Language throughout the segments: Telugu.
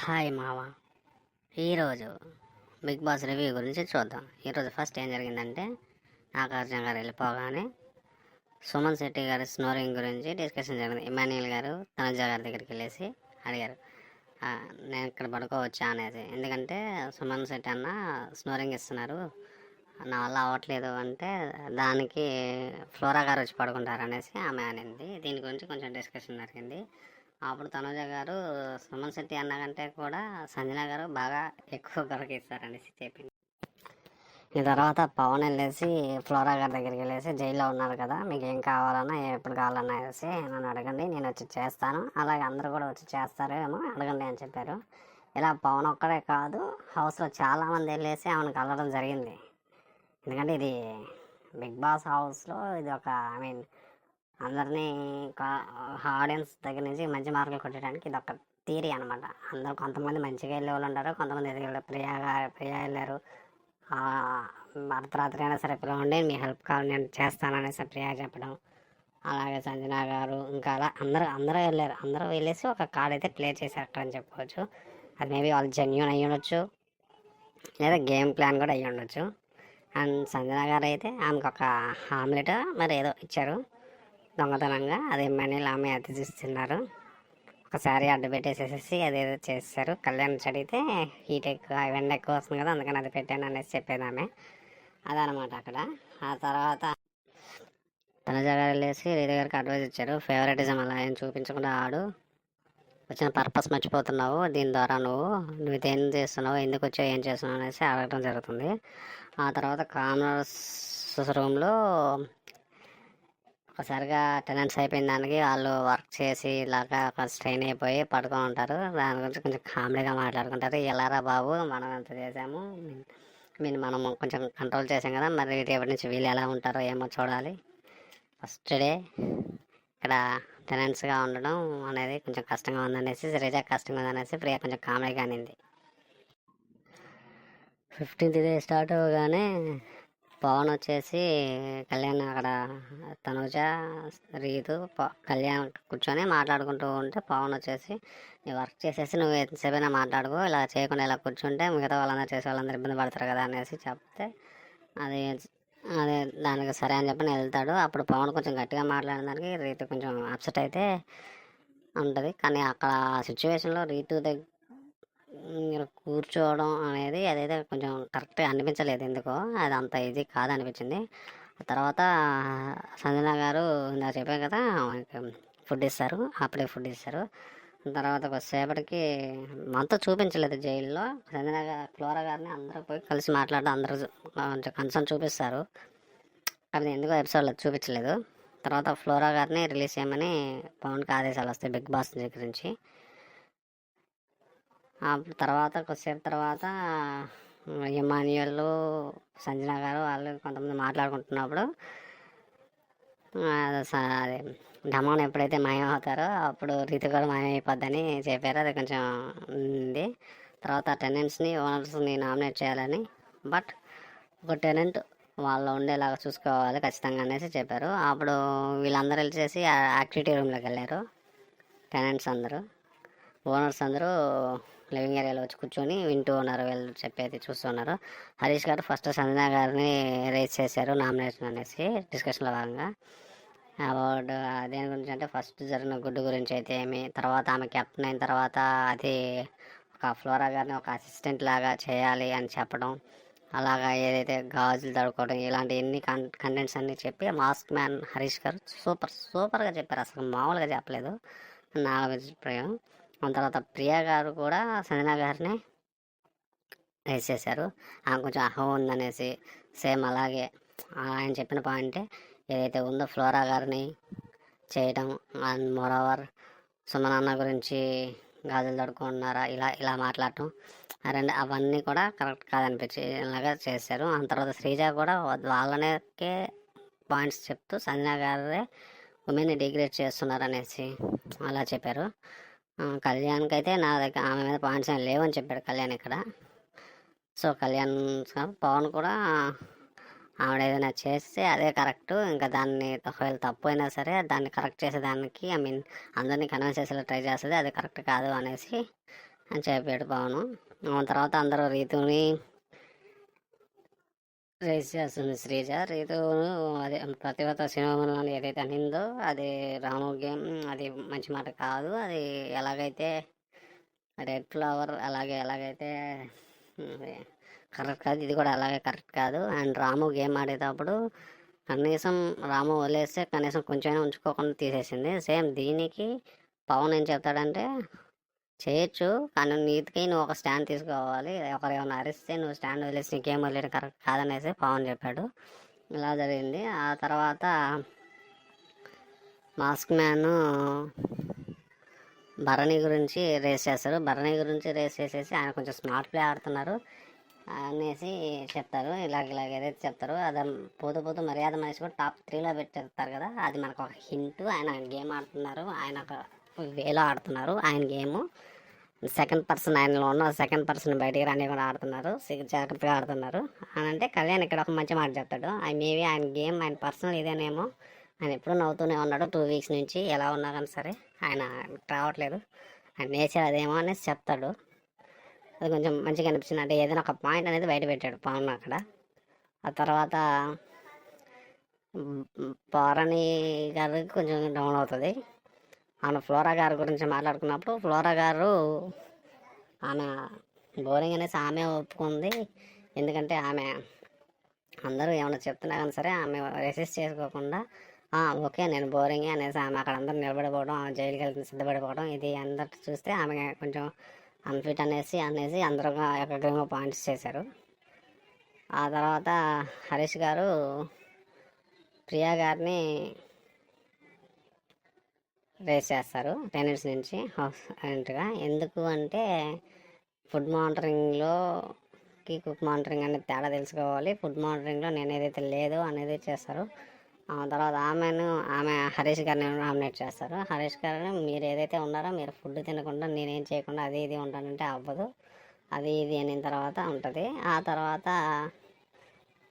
హాయ్ మామ. ఈరోజు బిగ్ బాస్ రివ్యూ గురించి చూద్దాం. ఈరోజు ఫస్ట్ ఏం జరిగిందంటే, నాగార్జున గారు వెళ్ళిపోగానే సుమన్ శెట్టి గారి స్నోరింగ్ గురించి డిస్కషన్ జరిగింది. ఇమాన్యుయల్ గారు తనుజ గారి దగ్గరికి వెళ్ళేసి అడిగారు, "ఆ, నేను ఇక్కడ పడుకోవచ్చా" అనేది. ఎందుకంటే సుమన్ శెట్టి అన్న స్నోరింగ్ ఇస్తున్నారు, నా వల్ల అవ్వట్లేదు అంటే దానికి ఫ్లోరా గారు వచ్చి పడుకుంటారు అనేసి ఆమె అనింది. దీని గురించి కొంచెం డిస్కషన్ జరిగింది. అప్పుడు తనుజ గారు సుమన్ శెట్టి అన్న కంటే కూడా సంజన గారు బాగా ఎక్కువ కొరకిస్తారనేసి చెప్పింది. ఈ తర్వాత పవన్ వెళ్ళేసి ఫ్లోరా గారి దగ్గరికి వెళ్ళేసి, జైల్లో ఉన్నారు కదా, మీకు ఏం కావాలన్నా ఎప్పుడు కావాలన్నా వేసి నన్ను అడగండి, నేను వచ్చి చేస్తాను, అలాగే అందరూ కూడా వచ్చి చేస్తారేమో అడగండి అని చెప్పారు. ఇలా పవన్ ఒక్కడే కాదు, హౌస్లో చాలామంది వెళ్ళేసి ఆమెను కలవడం జరిగింది. ఎందుకంటే ఇది బిగ్ బాస్ హౌస్లో ఇది ఒక అందరినీ ఆడియన్స్ దగ్గర నుంచి మంచి మార్కులు కొట్టడానికి ఇది ఒక థియరీ అనమాట. అందరూ కొంతమంది మంచిగా వెళ్ళే వాళ్ళు ఉంటారు, కొంతమంది ఎదిగి ప్రియా వెళ్ళారు. అర్ధరాత్రి అయినా సరే పిలవండి, మీ హెల్ప్ కావాలి నేను చేస్తాననేసి ప్రియా చెప్పడం. అలాగే సంజన గారు ఇంకా అలా అందరూ వెళ్ళారు. అందరూ వెళ్ళేసి ఒక కార్డ్ అయితే ప్లే చేశారు అక్కడ అని చెప్పుకోవచ్చు. అది మేబీ వాళ్ళు జెన్యూన్ అయ్యి ఉండొచ్చు, లేదా గేమ్ ప్లాన్ కూడా అయ్యి ఉండొచ్చు. అండ్ సంజన గారు అయితే ఆమెకు ఒక ఆమ్లెట్ మరి ఏదో ఇచ్చారు దొంగతనంగా, అది మనీలు ఆమె అతిథిస్తున్నారు. ఒకసారి అడ్డు పెట్టేసేసి అదేదో చేస్తారు. కళ్యాణ్ అడిగితే హీట్ ఎక్కువ, ఎండ ఎక్కువ వస్తుంది కదా, అందుకని అది పెట్టాను అనేసి చెప్పేది ఆమె. అదనమాట అక్కడ. ఆ తర్వాత తనుజ గారు వెళ్ళేసి రీతి గారికి అడ్వైజ్ ఇచ్చారు, ఫేవరెటిజం అలా ఏం చూపించకుండా ఆడు, వచ్చిన పర్పస్ మర్చిపోతున్నావు, దీని ద్వారా నువ్వు ఇదేం చేస్తున్నావు, ఎందుకు వచ్చావు, ఏం చేస్తున్నావు అనేసి అడగడం జరుగుతుంది. ఆ తర్వాత కామర్స్ రూమ్లో ఒకసారిగా అటెండెన్స్ అయిపోయిన దానికి వాళ్ళు వర్క్ చేసి ఇలాగా స్ట్రెయిన్ అయిపోయి పడుకొని ఉంటారు. దాని గురించి కొంచెం కామెడీగా మాట్లాడుకుంటారు. ఎలారా బాబు, మనం ఎంత చేసాము, మనం కొంచెం కంట్రోల్ చేసాం కదా, మరి రేపటి నుంచి వీళ్ళు ఎలా ఉంటారో ఏమో చూడాలి. ఫస్ట్ డే ఇక్కడ టెనెంట్స్గా ఉండడం అనేది కొంచెం కష్టంగా ఉందనేసి, రిజా కష్టంగా ఉందనేసి ప్రియా కొంచెం కామెడీగా అనింది. 15th డే స్టార్ట్ అవ్వగానే పవన్ వచ్చేసి కళ్యాణ్ అక్కడ తనుజ రీతు కళ్యాణ్ కూర్చొని మాట్లాడుకుంటూ ఉంటే, పవన్ వచ్చేసి నీ వర్క్ చేసేసి నువ్వు ఎంతసేపైనా మాట్లాడుకో, ఇలా చేయకుండా ఇలా కూర్చుంటే మిగతా వాళ్ళందరూ చేసే వాళ్ళందరూ ఇబ్బంది పడతారు కదా అనేసి చెప్తే, అది అదే దానికి సరే అని చెప్పి నేను వెళ్తాడు. అప్పుడు పవన్ కొంచెం గట్టిగా మాట్లాడిన దానికి రీతు కొంచెం అప్సెట్ అయితే ఉంటుంది. కానీ అక్కడ సిచ్యువేషన్లో రీతు దగ్గర కూర్చోవడం అనేది అదైతే కొంచెం కరెక్ట్గా అనిపించలేదు, ఎందుకో అది అంత ఇది కాదనిపించింది. తర్వాత సంజన గారు ఇందాక చెప్పాను కదా, ఫుడ్ ఇస్తారు, అప్పుడే ఫుడ్ ఇస్తారు. తర్వాత కొద్దిసేపటికి మనతో చూపించలేదు జైల్లో. సంజన గారు ఫ్లోరా గారిని అందరూ పోయి కలిసి మాట్లాడడం, అందరూ కొంచెం కన్సర్న్ చూపిస్తారు, అది ఎందుకో ఎపిసోడ్లో చూపించలేదు. తర్వాత ఫ్లోరా గారిని రిలీజ్ చేయమని పవన్కి ఆదేశాలు వస్తాయి బిగ్ బాస్ దగ్గర నుంచి. తర్వాత కొద్దిసేపు తర్వాత ఇమాన్యుయల్, సంజన గారు వాళ్ళు కొంతమంది మాట్లాడుకుంటున్నప్పుడు అదే డమాన్ ఎప్పుడైతే మాయమవుతారో అప్పుడు రీతి కూడా మాయమైపోద్దని చెప్పారు. అది కొంచెం ఉంది. తర్వాత టెనెంట్స్ని ఓనర్స్ని నామినేట్ చేయాలని, బట్ ఒక టెనెంట్ వాళ్ళు ఉండేలాగా చూసుకోవాలి ఖచ్చితంగా అనేసి చెప్పారు. అప్పుడు వీళ్ళందరూ వెళ్ళేసి యాక్టివిటీ రూమ్లోకి వెళ్ళారు. టెనెంట్స్ అందరూ, ఓనర్స్ అందరూ లివింగ్ ఏరియాలో వచ్చి కూర్చొని వింటూ ఉన్నారు, వీళ్ళు చెప్పేది చూస్తున్నారు. హరీష్ గారు ఫస్ట్ సంజన గారిని రేజ్ చేశారు నామినేషన్ అనేసి డిస్కషన్లో భాగంగా. అవార్డ్ దేని గురించి అంటే, ఫస్ట్ జరిగిన గుడ్డు గురించి అయితే ఏమి, తర్వాత ఆమె కెప్టెన్ అయిన తర్వాత అది ఒక ఫ్లోరా గారిని ఒక అసిస్టెంట్ లాగా చేయాలి అని చెప్పడం, అలాగా ఏదైతే గాజులు తడుకోవడం, ఇలాంటి ఎన్ని కంటెంట్స్ అన్నీ చెప్పి మాస్క్ మ్యాన్ హరీష్ గారు సూపర్గా చెప్పారు, అసలు మామూలుగా చెప్పలేదు నా అభిప్రాయం. ఆ తర్వాత ప్రియా గారు కూడా సంజన గారిని రేస్ చేశారు. ఆమె కొంచెం అహం ఉందనేసి, సేమ్ అలాగే ఆయన చెప్పిన పాయింటే ఏదైతే ఉందో ఫ్లోరా గారిని చేయడం, అండ్ మోరోవర్ సుమన్ అన్న గురించి గాజులు తడుకున్నారా ఇలా మాట్లాడటం, అవన్నీ కూడా కరెక్ట్ కాదనిపించి ఇలాగా చేశారు. ఆ తర్వాత శ్రీజ కూడా వాళ్ళనే పాయింట్స్ చెప్తూ సంజన గారే ఉమెన్ని డిగ్రేడ్ చేస్తున్నారు అనేసి అలా చెప్పారు. కళ్యాణ్కి అయితే నా దగ్గర ఆమె మీద పాయింట్స్ ఏమి లేవని చెప్పాడు కళ్యాణ్ ఇక్కడ. సో కళ్యాణ్ పవన్ కూడా ఆవిడ ఏదైనా చేస్తే అదే కరెక్ట్, ఇంకా దాన్ని ఒకవేళ తప్పు అయినా సరే దాన్ని కరెక్ట్ చేసేదానికి అందరినీ కన్విన్స్ చేసేలా ట్రై చేస్తుంది, అది కరెక్ట్ కాదు అనేసి అని చెప్పాడు పవన్. తర్వాత అందరూ రీతుని రేస్ చేస్తుంది శ్రీజ. రీతు అదే ప్రతిభత సినిమా ఏదైతే అనిందో అది రాము గేమ్, అది మంచి మాట కాదు. అది ఎలాగైతే రెడ్ ఫ్లవర్ ఎలాగైతే కరెక్ట్ కాదు, ఇది కూడా అలాగే కరెక్ట్ కాదు. అండ్ రాము గేమ్ ఆడేటప్పుడు కనీసం రాము వదిలేస్తే కనీసం కొంచెమైనా ఉంచుకోకుండా తీసేసింది. సేమ్ దీనికి పవన్ ఏం చెప్తాడంటే, చేయొచ్చు కానీ నీతికి నువ్వు ఒక స్టాండ్ తీసుకోవాలి, ఒకరు ఏమైనా అరిస్తే నువ్వు స్టాండ్ వదిలేసి నీ గేమ్ వదిలేయడం కరెక్ట్ కాదనేసి పవన్ చెప్పాడు. ఇలా జరిగింది. ఆ తర్వాత మాస్క్ మ్యాన్ భరణి గురించి రేస్ చేస్తారు. భరణి గురించి రేస్ చేసేసి ఆయన కొంచెం స్మార్ట్ ప్లే ఆడుతున్నారు అనేసి చెప్తారు. ఇలాగ ఏదైతే చెప్తారో అది పోతూ మర్యాద మనిషి కూడా టాప్ 3లో పెట్టేస్తారు కదా, అది మనకు ఒక హింట్. ఆయన గేమ్ ఆడుతున్నారు, ఆయన ఒక వేలో ఆడుతున్నారు ఆయన గేము. సెకండ్ పర్సన్ ఆయనలో ఉన్న సెకండ్ పర్సన్ బయటికి రాని కూడా ఆడుతున్నారు, జాగ్రత్తగా ఆడుతున్నారు అని అంటే కళ్యాణ్ ఇక్కడ ఒక మంచి మాట చెప్తాడు. మేబీ ఆయన గేమ్ ఆయన పర్సనల్ ఇదేనేమో, ఆయన ఎప్పుడూ నవ్వుతూనే ఉన్నాడు 2 వీక్స్ నుంచి, ఎలా ఉన్నా కానీ సరే ఆయన రావట్లేదు, ఆయన నేచర్ అదేమో అనేసి చెప్తాడు. అది కొంచెం మంచిగా అనిపించింది. అంటే ఏదైనా ఒక పాయింట్ అనేది బయట పెట్టాడు పవన్ అక్కడ. ఆ తర్వాత పారణి గారికి కొంచెం డౌన్ అవుతుంది. ఆమె ఫ్లోరా గారి గురించి మాట్లాడుకున్నప్పుడు ఫ్లోరా గారు ఆమె బోరింగ్ అనేసి ఆమె ఒప్పుకుంది. ఎందుకంటే ఆమె అందరూ ఏమైనా చెప్తున్నా కానీ సరే ఆమె రెసిస్ట్ చేసుకోకుండా ఓకే నేను బోరింగే అనేసి ఆమె అక్కడ అందరూ నిలబడిపోవడం, ఆమె జైలుకి వెళ్తుంది సిద్ధపడిపోవడం, ఇది అందరు చూస్తే ఆమె కొంచెం అన్ఫిట్ అనేసి అందరూ ఏకగ్రీవంగా పాయింట్స్ చేశారు. ఆ తర్వాత హరీష్ గారు ప్రియా గారిని రేస్ చేస్తారు టెనెంట్స్ నుంచి హౌస్ రెంట్గా. ఎందుకు అంటే ఫుడ్ మానిటరింగ్లోకి కుక్ మానిటరింగ్ అనేది తేడా తెలుసుకోవాలి. ఫుడ్ మానిటరింగ్లో నేను ఏదైతే లేదో అనేది చేస్తారు. ఆ తర్వాత ఆమె హరీష్ గారిని నామినేట్ చేస్తారు. హరీష్ గారిని మీరు ఏదైతే ఉన్నారో మీరు ఫుడ్ తినకుండా నేనేం చేయకుండా అది ఇది ఉంటానంటే అవ్వదు, అది ఇది అయిన తర్వాత ఉంటుంది. ఆ తర్వాత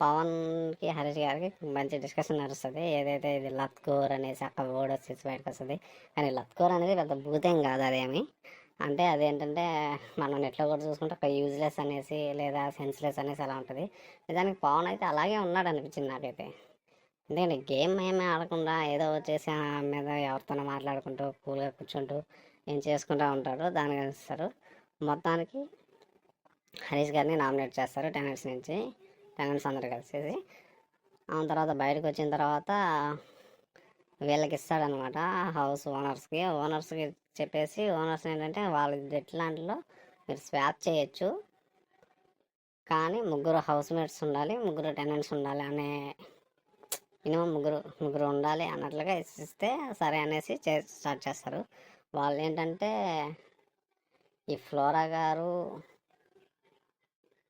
పవన్కి హరీష్ గారికి మంచి డిస్కషన్ నడుస్తుంది. ఏదైతే ఇది లత్కోర్ అనేసి అక్కడ వర్డ్ వచ్చేసి బయటకు వస్తుంది. కానీ లత్కోర్ అనేది పెద్ద భూతం కాదు, అదేమి అంటే అదేంటంటే మనం నెట్లో కూడా చూసుకుంటే ఒక యూజ్లెస్ అనేసి లేదా సెన్స్లెస్ అనేసి అలా ఉంటుంది. నిజానికి పవన్ అయితే అలాగే ఉన్నాడు అనిపించింది నాకైతే. ఎందుకంటే గేమ్ ఏమీ ఆడకుండా ఏదో వచ్చేసి మీద ఎవరితోనో మాట్లాడుకుంటూ కూల్గా కూర్చుంటూ ఏం చేసుకుంటూ ఉంటాడు, దానికి ఇస్తారు. మొత్తానికి హరీష్ గారిని నామినేట్ చేస్తారు టెనెంట్స్ అందరు కలిసేసి. ఆ తర్వాత బయటకు వచ్చిన తర్వాత వీళ్ళకి ఇస్తాడనమాట హౌస్ ఓనర్స్కి చెప్పేసి, ఓనర్స్ ఏంటంటే వాళ్ళ జట్లాంటిలో మీరు స్వాప్ చేయొచ్చు కానీ 3 హౌస్ మేట్స్ ఉండాలి, 3 టెనెంట్స్ ఉండాలి అనే మినిమం ముగ్గురు ఉండాలి అన్నట్లుగా ఇస్తే సరే అనేసి స్టార్ట్ చేస్తారు. వాళ్ళు ఏంటంటే ఈ ఫ్లోరా గారు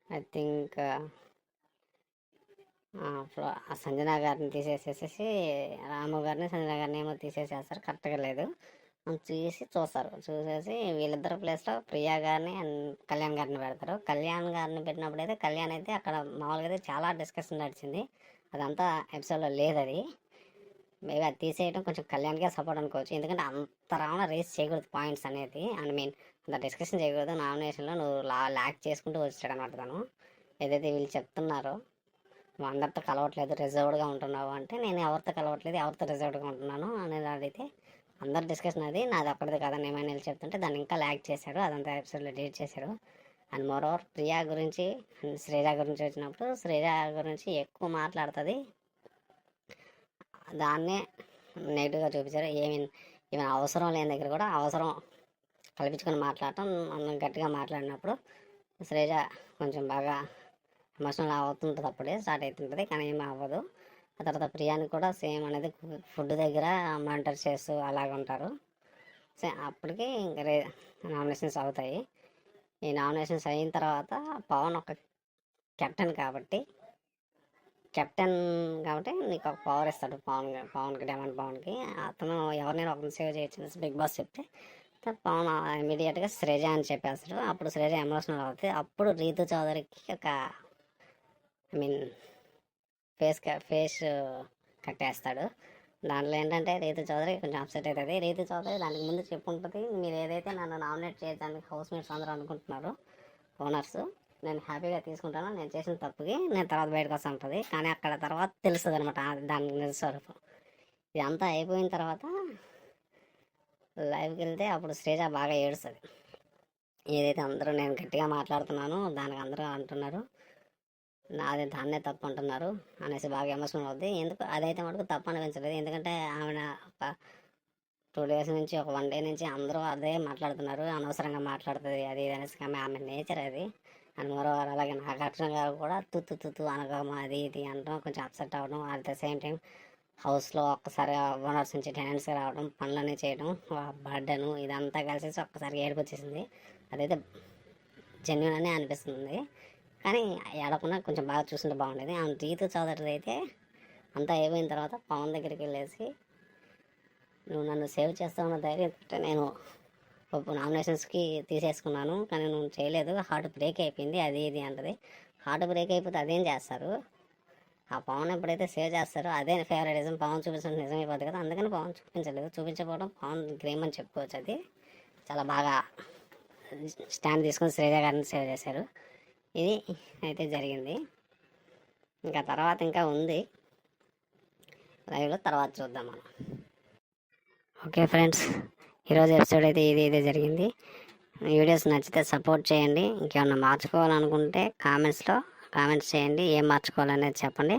ఐ థింక్ సంజన గారిని తీసేసేసి రాము గారిని సంజన గారిని ఏమో తీసేసేస్తారు, కరెక్ట్గా లేదు చూసేసి వీళ్ళిద్దరు ప్లేస్లో ప్రియా గారిని అండ్ కళ్యాణ్ గారిని పెడతారు. కళ్యాణ్ గారిని పెట్టినప్పుడు అయితే కళ్యాణ్ అయితే అక్కడ మామూలుగా అయితే చాలా డిస్కషన్ నడిచింది, అదంతా ఎపిసోడ్లో లేదు. అది మేబీ అది తీసేయడం కొంచెం కళ్యాణ్కే సపోర్ట్ అనుకోవచ్చు. ఎందుకంటే అంత రావణ రేస్ చేయకూడదు పాయింట్స్ అనేది, అంత డిస్కషన్ చేయకూడదు. నామినేషన్లో నువ్వు ల్యాక్ చేసుకుంటూ వచ్చాడు అనమాట తను. ఏదైతే వీళ్ళు చెప్తున్నారో నువ్వు అందరితో కలవట్లేదు, రిజర్వ్డ్గా ఉంటున్నావు అంటే నేను ఎవరితో కలవట్లేదు, ఎవరితో రిజర్వ్డ్గా ఉంటున్నాను అనేది అడిగితే అందరు డిస్కషన్ అది నాది అక్కడిది కాదని ఏమైనా చెప్తుంటే దాన్ని ఇంకా ల్యాక్ చేశారు, అదంతా ఎపిసోడ్లో డిలీట్ చేశారు. అండ్ మోరోవర్ ప్రియా గురించి అండ్ శ్రీజ గురించి వచ్చినప్పుడు శ్రీజ గురించి ఎక్కువ మాట్లాడుతుంది, దాన్నే నెగిటివ్గా చూపించారు. ఈమె అవసరం లేని దగ్గర కూడా అవసరం కల్పించుకొని మాట్లాడటం, గట్టిగా మాట్లాడినప్పుడు శ్రీజ కొంచెం బాగా ఎమోషనల్ అవుతుంటుంది, అప్పుడే స్టార్ట్ అవుతుంటుంది కానీ ఏమీ అవ్వదు. ఆ తర్వాత ప్రియాని కూడా సేమ్ అనేది ఫుడ్ దగ్గర మానిటర్ చేస్తూ అలాగ ఉంటారు. అప్పటికి ఇంక నామినేషన్స్ అవుతాయి. ఈ నామినేషన్స్ అయిన తర్వాత పవన్ ఒక కెప్టెన్ కాబట్టి నీకు ఒక పవర్ ఇస్తాడు పవన్కి డైమండ్ పవన్కి. అతను ఎవరినైనా ఒకరిని సేవ్ చేయొచ్చు బిగ్ బాస్ చెప్తే పవన్ ఇమీడియట్గా శ్రేజ అని చెప్పేస్తాడు. అప్పుడు శ్రేజ ఎమోషనల్ అవుతుంది. అప్పుడు రీతు చౌదరికి ఒక ఫేస్ కట్టేస్తాడు. దాంట్లో ఏంటంటే రీతు చౌదరి కొంచెం అప్సెట్ అవుతుంది. రీతు చౌదరి దానికి ముందు చెప్పుంటుంది, మీరు ఏదైతే నన్ను నామినేట్ చేయడానికి హౌస్ మేట్స్ అందరూ అనుకుంటున్నారు ఓనర్స్, నేను హ్యాపీగా తీసుకుంటాను, నేను చేసిన తప్పుకి నేను తర్వాత బయటకు వస్తూ ఉంటుంది. కానీ అక్కడ తర్వాత తెలుస్తుంది అనమాట దాని నిజస్వరూపం. ఇదంతా అయిపోయిన తర్వాత లైవ్కి వెళ్తే అప్పుడు శ్రీజ బాగా ఏడుస్తుంది. ఏదైతే అందరూ నేను గట్టిగా మాట్లాడుతున్నానో దానికి అందరూ అంటున్నారు నాది దాన్నే తప్పు అంటున్నారు అనేసి బాగా ఎమోషనల్ అవుద్ది. ఎందుకు అదైతే మటుకు తప్పు అనిపించలేదు, ఎందుకంటే ఆమె ఒక 2 days నుంచి ఒక 1 day నుంచి అందరూ అదే మాట్లాడుతున్నారు, అనవసరంగా మాట్లాడుతుంది అది ఇది అనేసి. ఆమె నేచర్ అది. అండ్ మరోవారు అలాగే నాగార్జున గారు కూడా తుత్తు అనగమ అది ఇది అనడం కొంచెం అప్సెట్ అవ్వడం, అట్ ద సేమ్ టైం హౌస్లో ఒక్కసారి ఓనర్స్ నుంచి టెనెంట్స్గా రావడం, పనులన్నీ చేయడం, బర్త్డేను ఇదంతా కలిసి ఒక్కసారి ఏడుపు వచ్చేసింది. అదైతే జెన్యున్ అనే అనిపిస్తుంది. కానీ ఏడకుండా కొంచెం బాగా చూస్తుంటే బాగుండేది. ఆమె రీతు చౌదరిది అయితే అంతా అయిపోయిన తర్వాత పవన్ దగ్గరికి వెళ్ళేసి నువ్వు నన్ను సేవ్ చేస్తావన్న ధైర్యం నేను నామినేషన్స్కి తీసేసుకున్నాను, కానీ నువ్వు చేయలేదు, హార్ట్ బ్రేక్ అయిపోయింది అది ఇది అంటది. హార్ట్ బ్రేక్ అయిపోతే అదేం చేస్తారు, ఆ పవన్ ఎప్పుడైతే సేవ్ చేస్తారో అదే ఫేవరెటిజం పవన్ చూపించడం నిజమైపోతుంది కదా. అందుకని పవన్ చూపించలేదు, చూపించకపోవడం పవన్ గ్రేమ్ అని చెప్పుకోవచ్చు. అది చాలా బాగా స్టాండ్ తీసుకొని శ్రీజ గారిని సేవ్ చేశారు. ఇది అయితే జరిగింది. ఇంకా తర్వాత ఇంకా ఉంది లైవ్లో, తర్వాత చూద్దాం మనం. ఓకే ఫ్రెండ్స్, ఈరోజు ఎపిసోడ్ అయితే ఇదే జరిగింది. వీడియోస్ నచ్చితే సపోర్ట్ చేయండి. ఇంకేమన్నా మార్చుకోవాలనుకుంటే కామెంట్స్ చేయండి, ఏం మార్చుకోవాలనేది చెప్పండి.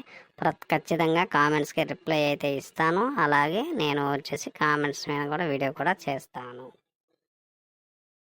ఖచ్చితంగా కామెంట్స్కి రిప్లై అయితే ఇస్తాను. అలాగే నేను వచ్చేసి కామెంట్స్ మీద కూడా వీడియో కూడా చేస్తాను.